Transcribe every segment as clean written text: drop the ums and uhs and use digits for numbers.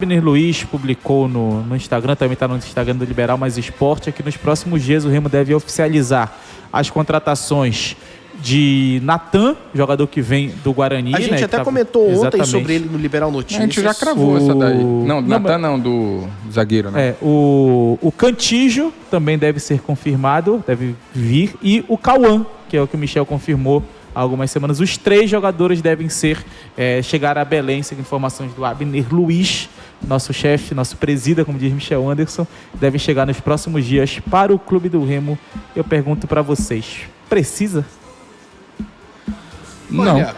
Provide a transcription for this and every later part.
Abner Luiz publicou no Instagram, também está no Instagram do Liberal Mais Esporte, que nos próximos dias o Remo deve oficializar as contratações de Natan, jogador que vem do Guarani. A gente até comentou ontem sobre ele no Liberal Notícias. A gente já cravou essa daí. Não, Natan não, do zagueiro, né? O Cantígio também deve ser confirmado, deve vir, e o Cauã, que é o que o Michel confirmou há algumas semanas. Os 3 jogadores devem chegar a Belém, segundo informações do Abner Luiz, nosso chefe, nosso presida, como diz Michel Anderson, devem chegar nos próximos dias para o Clube do Remo. Eu pergunto para vocês, precisa? Não. Olha,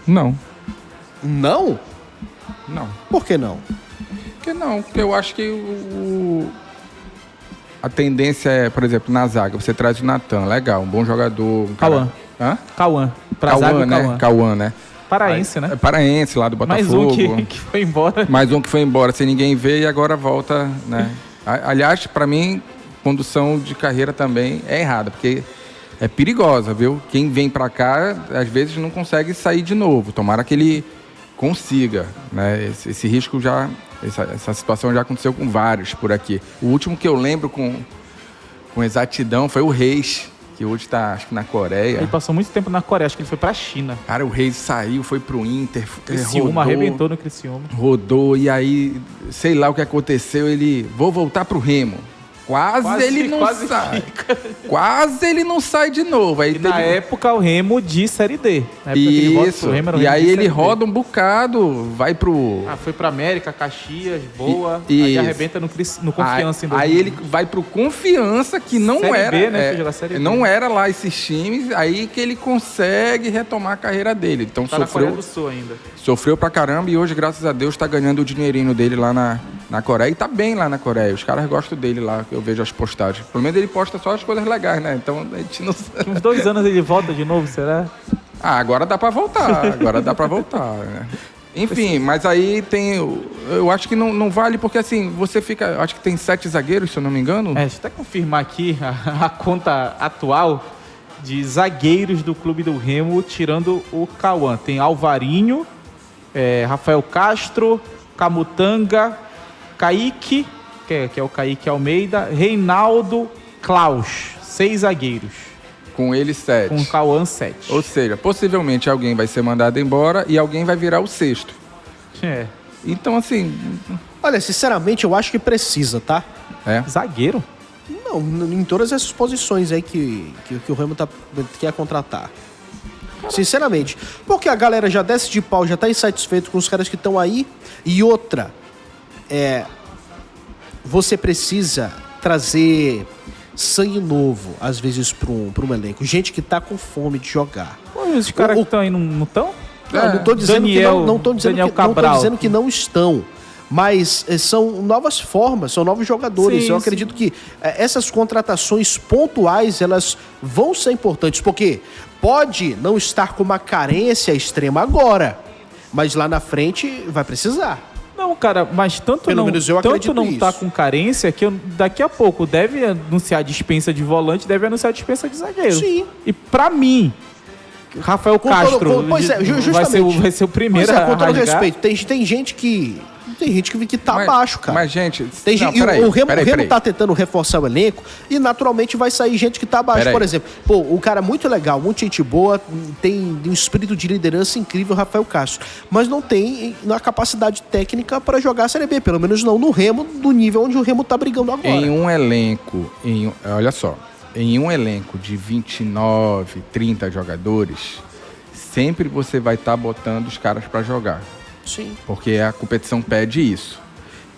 Não. não? Não. Por que não? Porque não, porque eu acho que a tendência é, por exemplo, na zaga, você traz o Natan, legal, um bom jogador. Cauã. Hã? Cauã. Pra Cauã, zaga, né? Cauã, né? Paraense, né? É paraense, lá do Botafogo. Mais um que foi embora. Mais um que foi embora sem ninguém ver e agora volta, né? Aliás, para mim, condução de carreira também é errada, porque é perigosa, viu? Quem vem para cá, às vezes não consegue sair de novo. Tomara que ele consiga, né? Esse risco já... Essa situação já aconteceu com vários por aqui. O último que eu lembro com exatidão foi o Reis, que hoje está, acho que na Coreia. Ele passou muito tempo na Coreia, acho que ele foi pra China. Cara, o Reis saiu, foi pro Inter, Criciúma, arrebentou no Criciúma. Rodou, e aí, sei lá o que aconteceu, vou voltar pro Remo. Quase ele não sai. Quase ele não sai de novo. Aí na época o Remo de Série D. Na época isso. Que ele volta pro Remo, era o e Remo aí de ele Série roda D. um bocado, vai pro... foi pra América, Caxias, Boa. Aí arrebenta no Confiança. Aí ele vai pro Confiança, que não Série era... B, né? Jogar Série B. Não era lá esses times, aí que ele consegue retomar a carreira dele. Então Tá na Coreia do Sul ainda. Sofreu pra caramba e hoje, graças a Deus, tá ganhando o dinheirinho dele lá na Coreia. E tá bem lá na Coreia. Os caras gostam dele lá, eu vejo as postagens. Pelo menos ele posta só as coisas legais, né? Então a gente não sabe. Uns 2 anos ele volta de novo, será? Agora dá pra voltar. Né? Enfim, mas aí tem... Eu acho que não vale, porque assim, você fica... Acho que tem 7 zagueiros, se eu não me engano. Deixa eu até confirmar aqui a conta atual de zagueiros do Clube do Remo, tirando o Cauã. Tem Alvarinho, Rafael Castro, Camutanga, Kaique, que é o Kaique Almeida, Reinaldo, Klaus. 6 zagueiros. Com ele 7. Com o Cauã 7. Ou seja, possivelmente alguém vai ser mandado embora e alguém vai virar o 6º. Então, assim... Olha, sinceramente, eu acho que precisa, tá? Zagueiro? Não, em todas essas posições aí que o Remo quer contratar. Sinceramente. Porque a galera já desce de pau, já tá insatisfeito com os caras que estão aí. E outra, você precisa trazer sangue novo, às vezes, para um elenco. Gente que tá com fome de jogar. Pô, os caras que estão aí não estão? Não tô dizendo não tô dizendo que não estão. Mas são novas formas, são novos jogadores. Sim, eu acredito que essas contratações pontuais, elas vão ser importantes. Porque pode não estar com uma carência extrema agora, mas lá na frente vai precisar. Não, cara, mas Pelo menos eu acredito não nisso. tá com carência que daqui a pouco deve anunciar dispensa de volante, deve anunciar dispensa de zagueiro. Sim. E pra mim, Rafael Castro vai ser o primeiro a com todo rasgar. respeito, tem gente que tá abaixo, cara. Mas, gente... O Remo tá tentando reforçar o elenco e, naturalmente, vai sair gente que tá abaixo. Por exemplo, o cara muito legal, muita gente boa, tem um espírito de liderança incrível, Rafael Castro. Mas não tem a capacidade técnica para jogar a Série B. Pelo menos não no Remo, do nível onde o Remo tá brigando agora. Em um elenco... olha só. Em um elenco de 29, 30 jogadores, sempre você vai estar botando os caras para jogar. Sim. Porque a competição pede isso.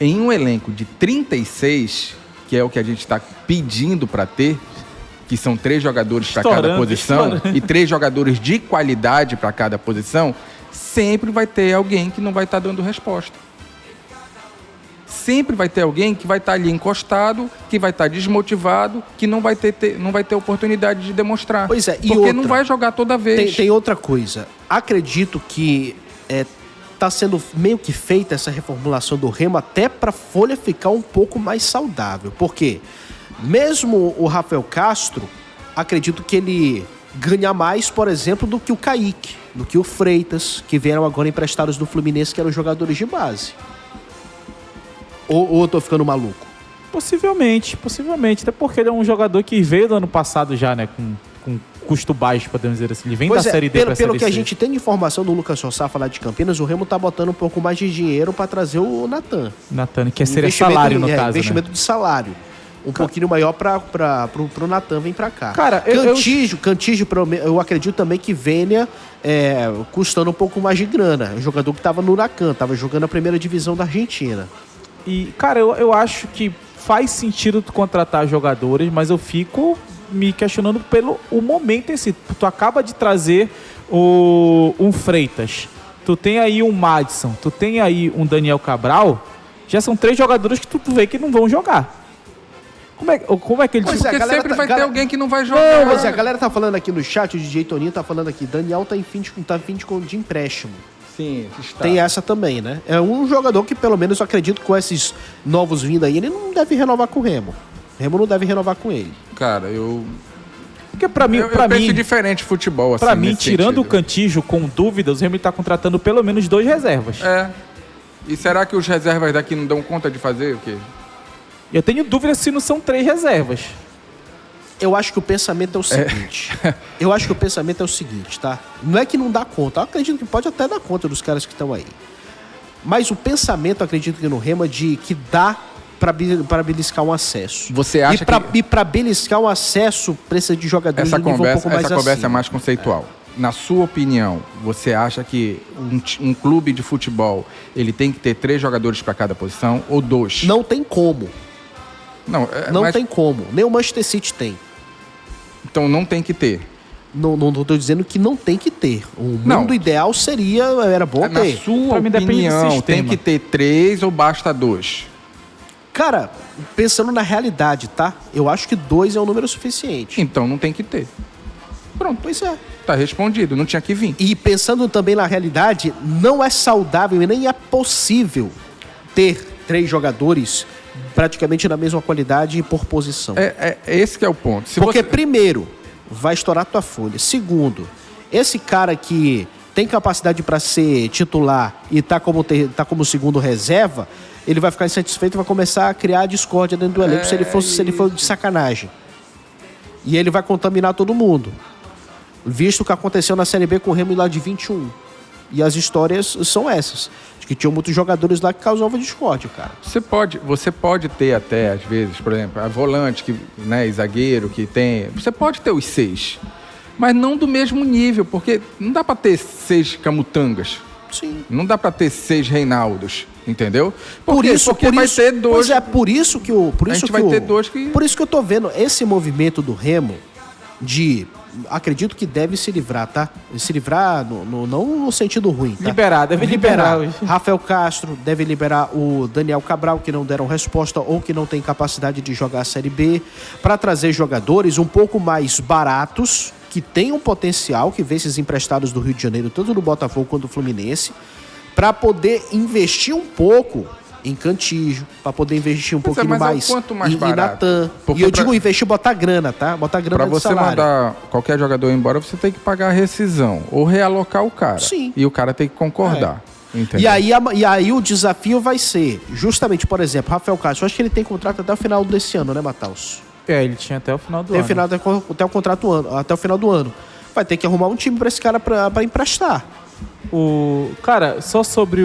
Em um elenco de 36, que é o que a gente está pedindo para ter, que são 3 jogadores para cada posição e 3 jogadores de qualidade para cada posição, sempre vai ter alguém que não vai estar dando resposta. Sempre vai ter alguém que vai estar ali encostado, que vai estar desmotivado, que não vai ter oportunidade de demonstrar. Pois é, porque não vai jogar toda vez. Tem outra coisa. Acredito que tá sendo meio que feita essa reformulação do Remo até para a folha ficar um pouco mais saudável. Porque mesmo o Rafael Castro, acredito que ele ganha mais, por exemplo, do que o Kaique, do que o Freitas, que vieram agora emprestados do Fluminense, que eram jogadores de base. Ou eu tô ficando maluco? Possivelmente. Até porque ele é um jogador que veio do ano passado já, né? Com custo baixo, podemos dizer assim. Ele vem da Série D pra Série C. Pelo que a gente tem de informação do Lucas Sossá falar de Campinas, o Remo tá botando um pouco mais de dinheiro pra trazer o Natan. Que seria salário, no caso, investimento né? de salário. Pouquinho maior pro Natan vir pra cá. Cara, Cantígio, eu acredito também que venha custando um pouco mais de grana. Um jogador que tava no Huracan, tava jogando a primeira divisão da Argentina. E, cara, eu acho que faz sentido tu contratar jogadores, mas eu fico me questionando pelo o momento em si. Tu acaba de trazer um Freitas, tu tem aí um Madison, tu tem aí um Daniel Cabral, já são 3 jogadores que tu vê que não vão jogar. Como é que eles... Porque sempre vai ter alguém que não vai jogar. Mas a galera tá falando aqui no chat, o DJ Toninho tá falando aqui, Daniel tá em fim de empréstimo. Sim, está. Tem essa também, né? É um jogador que, pelo menos, eu acredito que com esses novos vindo aí, ele não deve renovar com o Remo. O Remo não deve renovar com ele. Cara, eu... Porque pra mim, eu penso diferente de futebol, assim. Pra mim, tirando o Cantígio com dúvidas, o Remo tá contratando pelo menos 2 reservas. E será que os reservas daqui não dão conta de fazer o quê? Eu tenho dúvidas se não são 3 reservas. Eu acho que o pensamento é o seguinte. Tá? Não é que não dá conta. Eu acredito que pode até dar conta dos caras que estão aí. Mas o pensamento, eu acredito que no Remo, é de que dá para beliscar um acesso. Você acha E para beliscar um acesso, precisa de jogadores de nível um pouco mais acima. Essa conversa é mais conceitual. Na sua opinião, você acha que um clube de futebol ele tem que ter 3 jogadores para cada posição ou 2? Não tem como. Não tem como. Nem o Manchester City tem. Então não tem que ter. Não estou dizendo que não tem que ter. O mundo ideal era bom ter. Na sua opinião, tem que ter 3 ou basta 2? Cara, pensando na realidade, tá? Eu acho que 2 é um número suficiente. Então não tem que ter. Pronto. Pois é. Tá respondido, não tinha que vir. E pensando também na realidade, não é saudável e nem é possível ter 3 jogadores praticamente na mesma qualidade e por posição. Esse que é o ponto. Primeiro, vai estourar tua folha. Segundo, esse cara que tem capacidade para ser titular e tá como segundo reserva, ele vai ficar insatisfeito e vai começar a criar discórdia dentro do elenco se ele for de sacanagem. E ele vai contaminar todo mundo. Visto o que aconteceu na Série B com o Remo lá de 21. E as histórias são essas. De que tinham muitos jogadores lá que causavam discórdia, cara. Você pode ter até, às vezes, por exemplo, a volante, e zagueiro que tem... Você pode ter os 6. Mas não do mesmo nível, porque não dá pra ter 6 Camutangas. Sim. Não dá pra ter 6 Reinaldos, entendeu? Porque vai ter 2. Pois é, por isso que ter 2 que... Por isso que eu tô vendo esse movimento do Remo de... Acredito que deve se livrar, tá? Se livrar não no sentido ruim, tá? Deve liberar. Rafael Castro, deve liberar o Daniel Cabral, que não deram resposta ou que não tem capacidade de jogar a Série B, para trazer jogadores um pouco mais baratos, que tenham potencial, que vê esses emprestados do Rio de Janeiro, tanto do Botafogo quanto do Fluminense, para poder investir um pouco em Cantígio, para poder investir um pouquinho mais em Natan. E eu digo investir, botar grana, tá? Botar grana de salário. Para você mandar qualquer jogador embora, você tem que pagar a rescisão ou realocar o cara. Sim. E o cara tem que concordar. E aí o desafio vai ser, justamente, por exemplo, Rafael Castro, eu acho que ele tem contrato até o final desse ano, né, Mataus? Ele tinha até o final do ano. Até o final do ano. Vai ter que arrumar um time para esse cara para emprestar. Cara, só sobre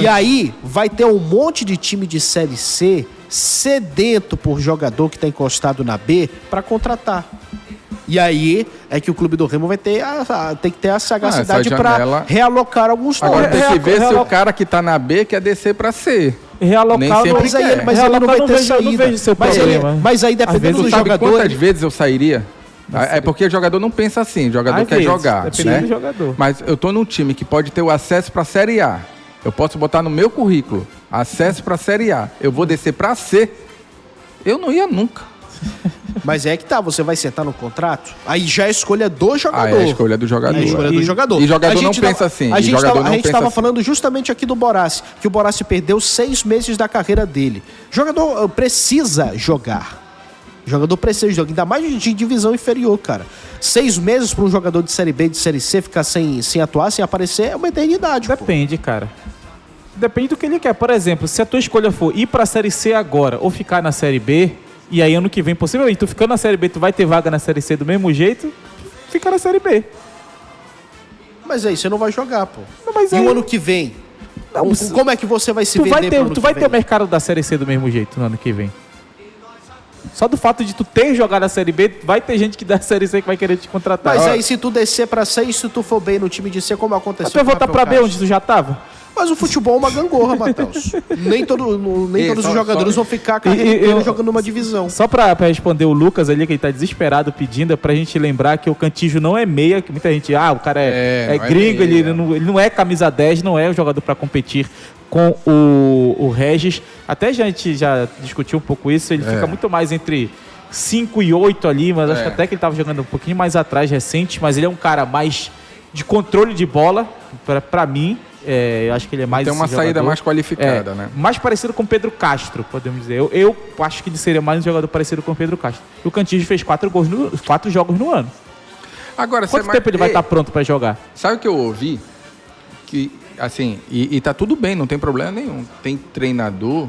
E aí vai ter um monte de time de Série C sedento por jogador que está encostado na B para contratar. E aí é que o clube do Remo vai tem que ter a sagacidade para realocar alguns nomes. Agora tem que ver se o cara que tá na B quer descer para C. Realocar, mas ele não vai ter saída. Não vejo seu problema. Mas aí dependendo do jogador... Quantas vezes eu sairia? É porque o jogador não pensa assim, o jogador quer jogar, né? Do jogador. Mas eu tô num time que pode ter o acesso para a Série A. Eu posso botar no meu currículo, acesso para a Série A. Eu vou descer para C. Eu não ia nunca. Mas é que tá, você vai sentar no contrato, aí já é a escolha do jogador. É a escolha do jogador. E jogador não pensa assim. A gente estava falando justamente aqui do Borassi, que o Borassi perdeu 6 meses da carreira dele. O jogador precisa jogar. O jogador precisa jogar, ainda mais de divisão inferior, cara. 6 meses para um jogador de Série B, de Série C, ficar sem atuar, sem aparecer, é uma eternidade. Depende, cara. Depende do que ele quer. Por exemplo, se a tua escolha for ir pra Série C agora ou ficar na Série B, e aí ano que vem, possivelmente, tu ficando na Série B, tu vai ter vaga na Série C do mesmo jeito, fica na Série B. Mas aí você não vai jogar, pô. Não, mas e aí... o ano que vem? Não, como é que você vai se vender? Tu vai ter o mercado da Série C do mesmo jeito no ano que vem. Só do fato de tu ter jogado a Série B, vai ter gente que da Série C que vai querer te contratar. Mas aí se tu descer pra C e se tu for bem no time de C, como aconteceu? Tu vai voltar pra B, onde tu já tava? Mas o futebol é uma gangorra, Matheus. Nem todos os jogadores vão ficar jogando numa divisão. Só pra responder o Lucas ali, que ele tá desesperado pedindo, é pra gente lembrar que o Cantillo não é meia, que muita gente, o cara é gringo, ele não é camisa 10, não é um jogador pra competir com o Regis. Até a gente já discutiu um pouco isso, ele fica muito mais entre 5 e 8 ali, mas acho que até que ele tava jogando um pouquinho mais atrás, recente, mas ele é um cara mais de controle de bola, pra mim. Eu acho que ele é mais... Tem uma saída mais qualificada, né? Mais parecido com o Pedro Castro, podemos dizer. Eu acho que ele seria mais um jogador parecido com o Pedro Castro. E o Cantillo fez 4 jogos no ano. Agora, quanto tempo ele vai estar pronto para jogar? Sabe o que eu ouvi? Que, assim, e tá tudo bem, não tem problema nenhum. Tem treinador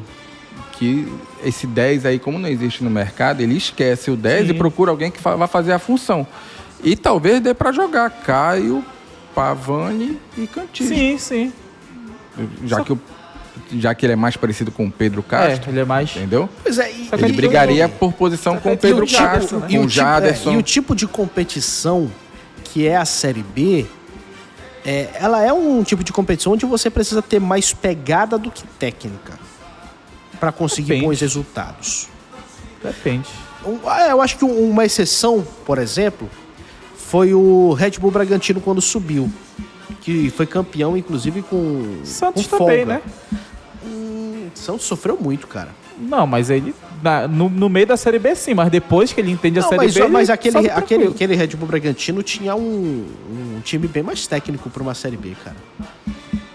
que esse 10 aí, como não existe no mercado, ele esquece o 10 e procura alguém que vai fazer a função. E talvez dê para jogar Caio, Pavani e Cantillo. Sim. Já que ele é mais parecido com o Pedro Castro. Ele é mais... Entendeu? Pois é, ele brigaria por posição com o Pedro Castro, com o Jaderson. E o tipo de competição que é a Série B, ela é um tipo de competição onde você precisa ter mais pegada do que técnica para conseguir bons resultados. Depende. Eu acho que uma exceção, por exemplo, foi o Red Bull Bragantino quando subiu, que foi campeão, inclusive, com Santos com também, folga. né? Santos sofreu muito, cara. Não, mas ele no meio da Série B sim, mas depois que ele entende a Série B... Mas aquele Red Bull Bragantino tinha um time bem mais técnico para uma Série B, cara.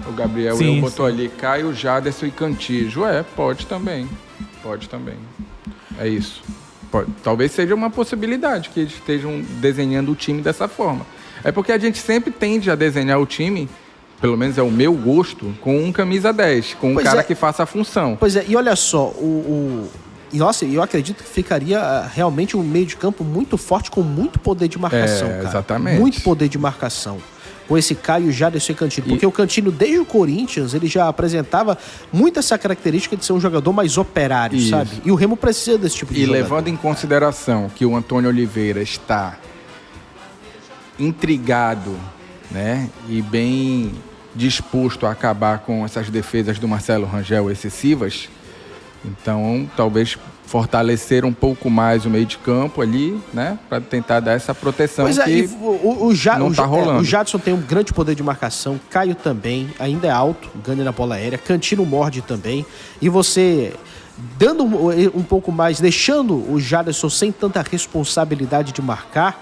O Gabriel botou ali Caio, Jaderson e Cantillo. Pode também. É isso. Talvez seja uma possibilidade que eles estejam desenhando o time dessa forma. É porque a gente sempre tende a desenhar o time, pelo menos é o meu gosto, com um camisa 10, com um cara que faça a função. Pois é, e olha só, nossa, eu acredito que ficaria realmente um meio de campo muito forte, com muito poder de marcação, cara. Exatamente. Muito poder de marcação. Com esse Caio, Jaderson e Cantillo. Porque o Cantillo, desde o Corinthians, ele já apresentava muito essa característica de ser um jogador mais operário, sabe? E o Remo precisa desse tipo de jogador. E levando em consideração que o Antônio Oliveira está intrigado, né? E bem disposto a acabar com essas defesas do Marcelo Rangel excessivas, então talvez fortalecer um pouco mais o meio de campo ali, né? Para tentar dar essa proteção que não tá rolando. O Jadson tem um grande poder de marcação, Caio também, ainda é alto, ganha na bola aérea, Cantillo morde também, e você dando um pouco mais, deixando o Jaderson sem tanta responsabilidade de marcar,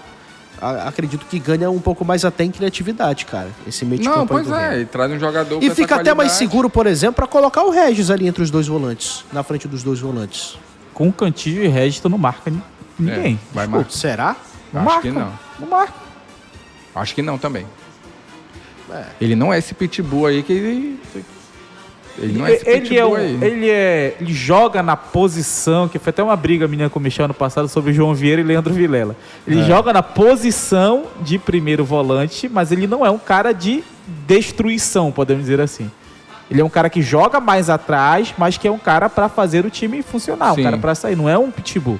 acredito que ganha um pouco mais até em criatividade, cara, esse meio de campo. Não, pois e traz um jogador e fica até mais seguro, por exemplo, para colocar o Regis ali entre os dois volantes, na frente dos dois volantes. Com o Cantillo e Regis, tu não marca ninguém. Vai marcar. Será? Acho que não. Não marca. Acho que não também. Ele não é esse pitbull aí que ele não é esse pitbull aí. Ele joga na posição, que foi até uma briga minha com o Michel ano passado sobre o João Vieira e Leandro Vilela. Ele joga na posição de primeiro volante, mas ele não é um cara de destruição, podemos dizer assim. Ele é um cara que joga mais atrás, mas que é um cara para fazer o time funcionar, um cara para sair, não é um pitbull.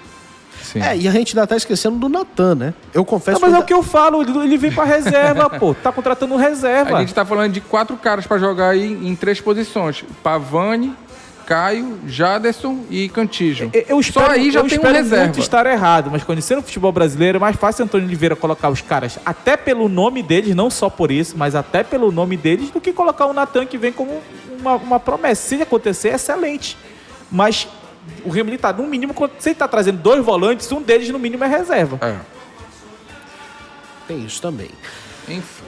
Sim. E a gente ainda tá esquecendo do Natan, né? Eu confesso mas é o que eu falo, ele vem pra reserva, pô. Tá contratando reserva. A gente tá falando de 4 caras pra jogar aí em 3 posições. Pavani, Caio, Jaderson e Cantillo. Só aí já tem um reserva. Muito estar errado, mas conhecendo o futebol brasileiro, é mais fácil Antônio Oliveira colocar os caras até pelo nome deles, não só por isso, mas até pelo nome deles, do que colocar o Natan, que vem como uma promessa. Se acontecer, é excelente. Mas o Remo tá, no mínimo, se ele tá trazendo 2 volantes, um deles, no mínimo, é reserva. Tem isso também.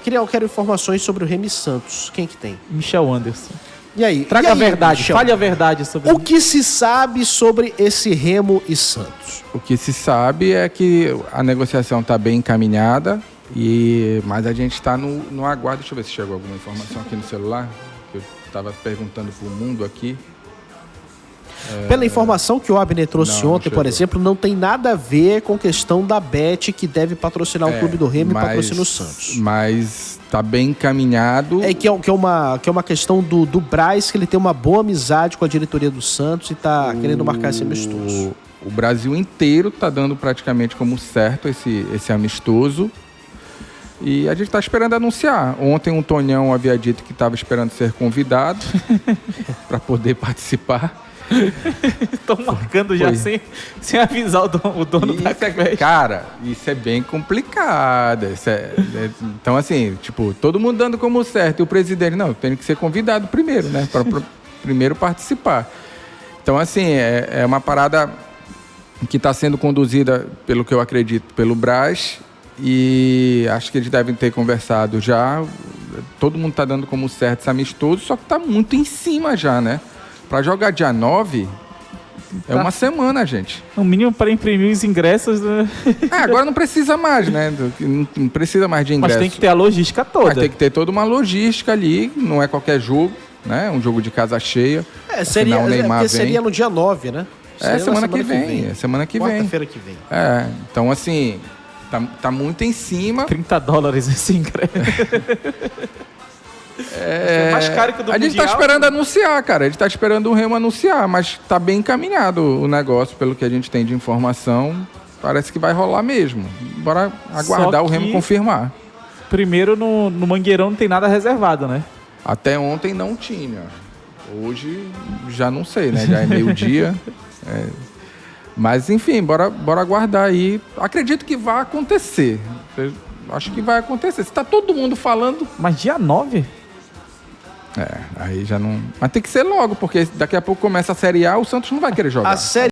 Eu quero informações sobre o Remo e Santos. Quem que tem? Michel Anderson. E aí? Traga a verdade, fale a verdade sobre o que se sabe sobre esse Remo e Santos? O que se sabe é que a negociação está bem encaminhada, mas a gente está no aguardo. Deixa eu ver se chegou alguma informação aqui no celular. estava perguntando para o mundo aqui. Pela informação que o Abner trouxe ontem, por exemplo, não tem nada a ver com questão da Bet, que deve patrocinar o Clube do Remo e patrocina o Santos. Mas tá bem encaminhado. Que é uma questão do Braz, que ele tem uma boa amizade com a diretoria do Santos e tá querendo marcar esse amistoso. O Brasil inteiro tá dando praticamente como certo esse amistoso. E a gente está esperando anunciar. Ontem um Tonhão havia dito que estava esperando ser convidado para poder participar. Estão marcando já sem avisar o dono da festa. Cara, isso é bem complicado. Então, assim, tipo, todo mundo dando como certo. E o presidente, não, tem que ser convidado primeiro, né? Para primeiro participar. Então, assim, é uma parada que está sendo conduzida, pelo que eu acredito, pelo Braz. E acho que eles devem ter conversado já. Todo mundo está dando como certo esse amistoso, só que está muito em cima já, né? Para jogar dia 9, é uma semana, gente. No mínimo para imprimir os ingressos. Né? Agora não precisa mais, né? Não precisa mais de ingresso. Mas tem que ter a logística toda. Mas tem que ter toda uma logística ali, não é qualquer jogo, né? Um jogo de casa cheia. Seria no dia 9, né? Semana que vem. É semana que vem. Quarta-feira que vem. Então assim, tá muito em cima. $30 esse ingresso. É mais caro que o do A gente tá esperando anunciar, cara. A gente tá esperando o Remo anunciar, mas tá bem encaminhado o negócio, pelo que a gente tem de informação. Parece que vai rolar mesmo. Bora aguardar o Remo confirmar. Primeiro, no Mangueirão não tem nada reservado, né? Até ontem não tinha. Hoje já não sei, né? Já é meio-dia. Mas enfim, bora aguardar aí. Acredito que vai acontecer. Acho que vai acontecer. Se tá todo mundo falando... Mas dia 9? Aí já não... Mas tem que ser logo, porque daqui a pouco começa a Série A, o Santos não vai querer jogar. A Série